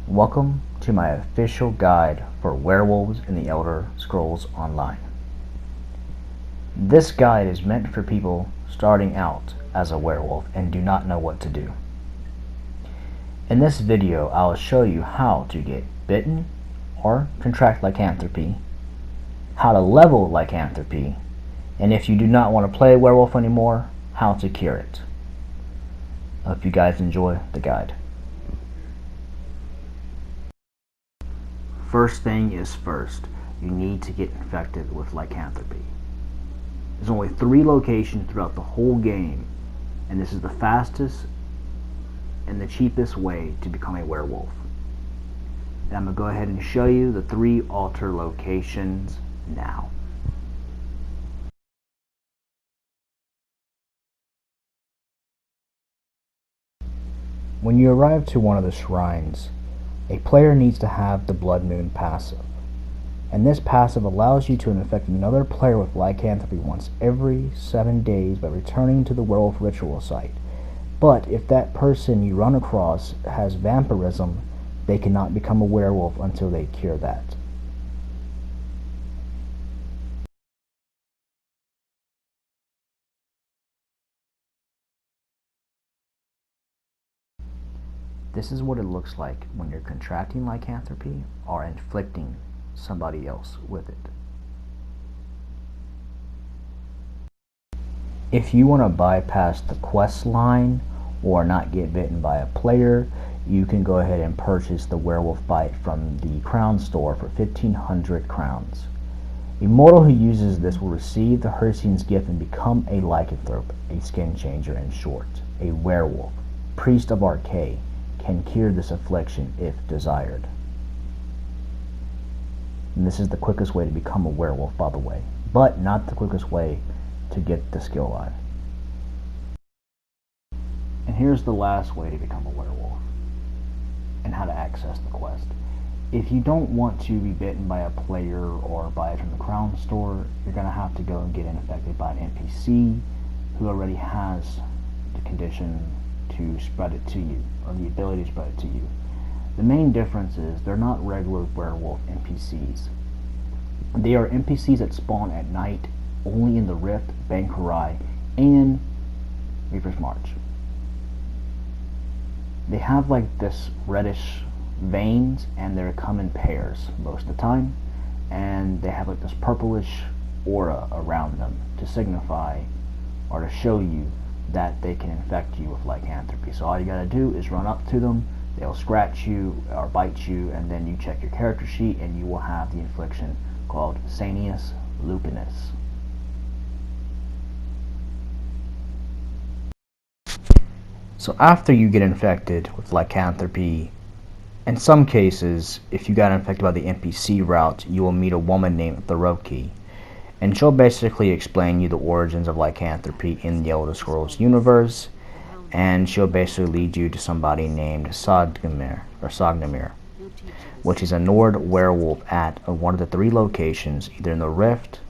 Welcome to my official guide for werewolves in the Elder Scrolls Online. This guide is meant for people starting out as a werewolf and do not know what to do. In this video, I will show you how to get bitten or contract lycanthropy, how to level lycanthropy, and if you do not want to play werewolf anymore, how to cure it. I hope you guys enjoy the guide. First thing is first, you need to get infected with lycanthropy. There's only 3 locations throughout the whole game, and this is the fastest and the cheapest way to become a werewolf. And I'm going to go ahead and show you the 3 altar locations now. When you arrive to one of the shrines, a player needs to have the Blood Moon passive, and this passive allows you to infect another player with lycanthropy once every 7 days by returning to the werewolf ritual site. But if that person you run across has vampirism, they cannot become a werewolf until they cure that. This is what it looks like when you're contracting lycanthropy or inflicting somebody else with it. If you want to bypass the quest line or not get bitten by a player, you can go ahead and purchase the werewolf bite from the crown store for 1,500 crowns. A mortal who uses this will receive the Hircine's gift and become a lycanthrope, a skin changer in short, a werewolf. Priest of Archay can cure this affliction if desired. And this is the quickest way to become a werewolf, by the way, but not the quickest way to get the skill line. And here's the last way to become a werewolf and how to access the quest. If you don't want to be bitten by a player or buy it from the crown store, you're going to have to go and get infected by an NPC who already has the condition to spread it to you, or the ability to spread it to you. The main difference is they're not regular werewolf NPCs. They are NPCs that spawn at night only in the Rift, Bankurai, and Reaper's March. They have like this reddish veins, and they come in pairs most of the time, and they have like this purplish aura around them to signify or to show you that they can infect you with lycanthropy. So all you gotta do is run up to them, they'll scratch you or bite you, and then you check your character sheet and you will have the infliction called Sanius Lupinus. So after you get infected with lycanthropy, in some cases, if you got infected by the NPC route, you will meet a woman named Lycanthrope, and she'll basically explain you the origins of lycanthropy in the Elder Scrolls universe, and she'll basically lead you to somebody named Sognamir, which is a Nord werewolf at one of the 3 locations, either in the Rift,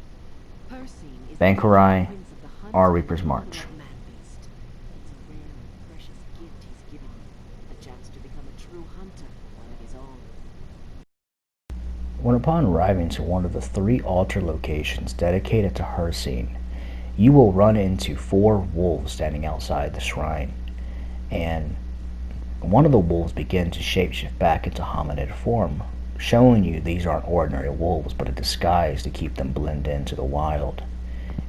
Bankurai, or Reaper's March. When upon arriving to one of the 3 altar locations dedicated to Hircine, you will run into 4 wolves standing outside the shrine, and one of the wolves begins to shapeshift back into hominid form, showing you these aren't ordinary wolves but a disguise to keep them blend into the wild.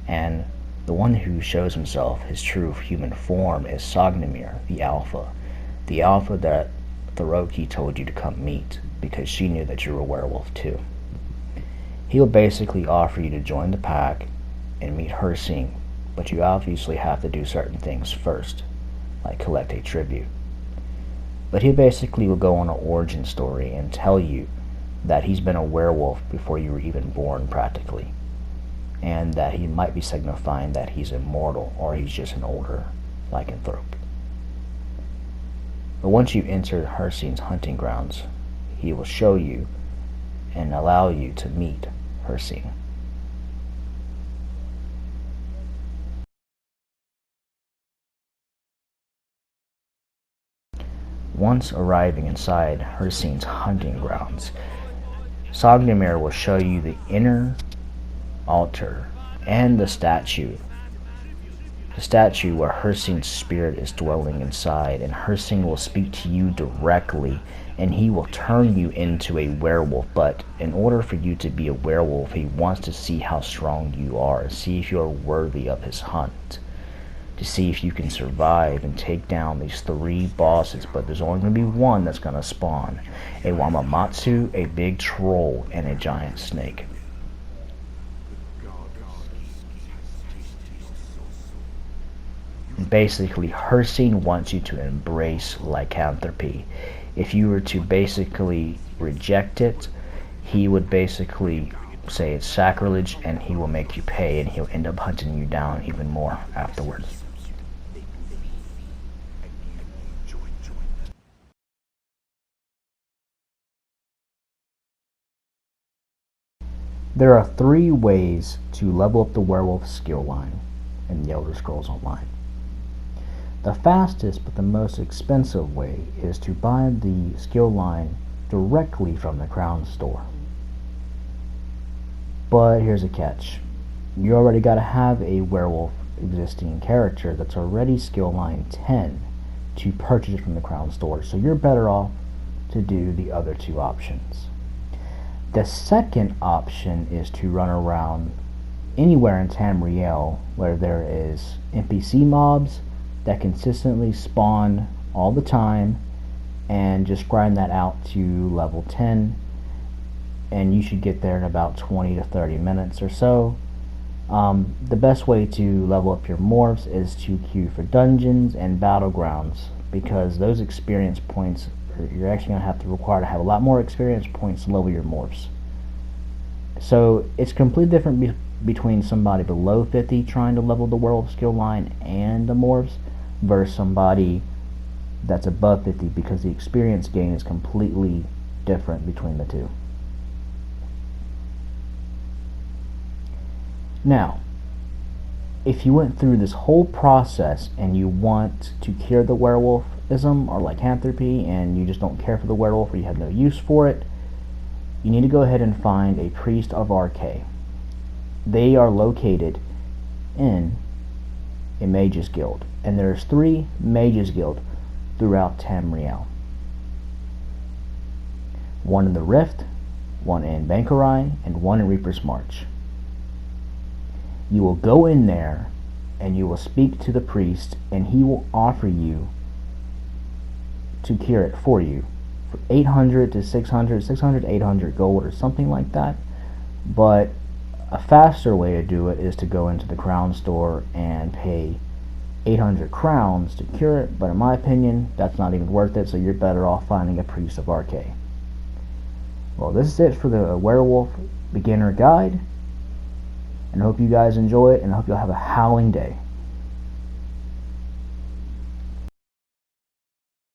And the one who shows himself his true human form is Sognamir, the alpha that Lycanthrope told you to come meet, because she knew that you were a werewolf too. He'll basically offer you to join the pack and meet Hircine, but you obviously have to do certain things first, like collect a tribute. But he basically will go on an origin story and tell you that he's been a werewolf before you were even born, practically, and that he might be signifying that he's immortal or he's just an older lycanthrope. But once you enter Hircine's hunting grounds, he will show you and allow you to meet Hircine. Once arriving inside Hircine's hunting grounds, Sognamir will show you the inner altar and the statue where Hircine's spirit is dwelling inside, and Hircine will speak to you directly, and he will turn you into a werewolf. But in order for you to be a werewolf, he wants to see how strong you are, see if you're worthy of his hunt, to see if you can survive and take down these 3 bosses. But there's only going to be one that's going to spawn: a Wamamatsu, a big troll, and a giant snake. Basically, Hircine wants you to embrace lycanthropy. If you were to basically reject it, he would basically say it's sacrilege, and he will make you pay, and he'll end up hunting you down even more afterwards. There are 3 ways to level up the werewolf skill line in the Elder Scrolls Online. The fastest but the most expensive way is to buy the skill line directly from the Crown Store. But here's a catch. You already got to have a werewolf existing character that's already skill line 10 to purchase it from the Crown Store, so you're better off to do the other 2 options. The second option is to run around anywhere in Tamriel where there is NPC mobs that consistently spawn all the time, and just grind that out to level 10, and you should get there in about 20 to 30 minutes or so. The best way to level up your morphs is to queue for dungeons and battlegrounds, because those experience points, you're actually going to have to require to have a lot more experience points to level your morphs. So it's completely different between somebody below 50 trying to level the werewolf skill line and the morphs versus somebody that's above 50, because the experience gain is completely different between the 2. Now, if you went through this whole process and you want to cure the werewolfism or lycanthropy, and you just don't care for the werewolf or you have no use for it, you need to go ahead and find a priest of RK. They are located in a mages guild, and there's 3 mages guild throughout Tamriel. One in the Rift, one in Bankarai, and one in Reaper's March. You will go in there and you will speak to the priest, and he will offer you to cure it for you for 800 to 600 to 800 gold or something like that. But a faster way to do it is to go into the Crown Store and pay 800 crowns to cure it, but in my opinion that's not even worth it, so you're better off finding a priest of RK. Well, this is it for the werewolf beginner guide, and I hope you guys enjoy it, and I hope you'll have a howling day.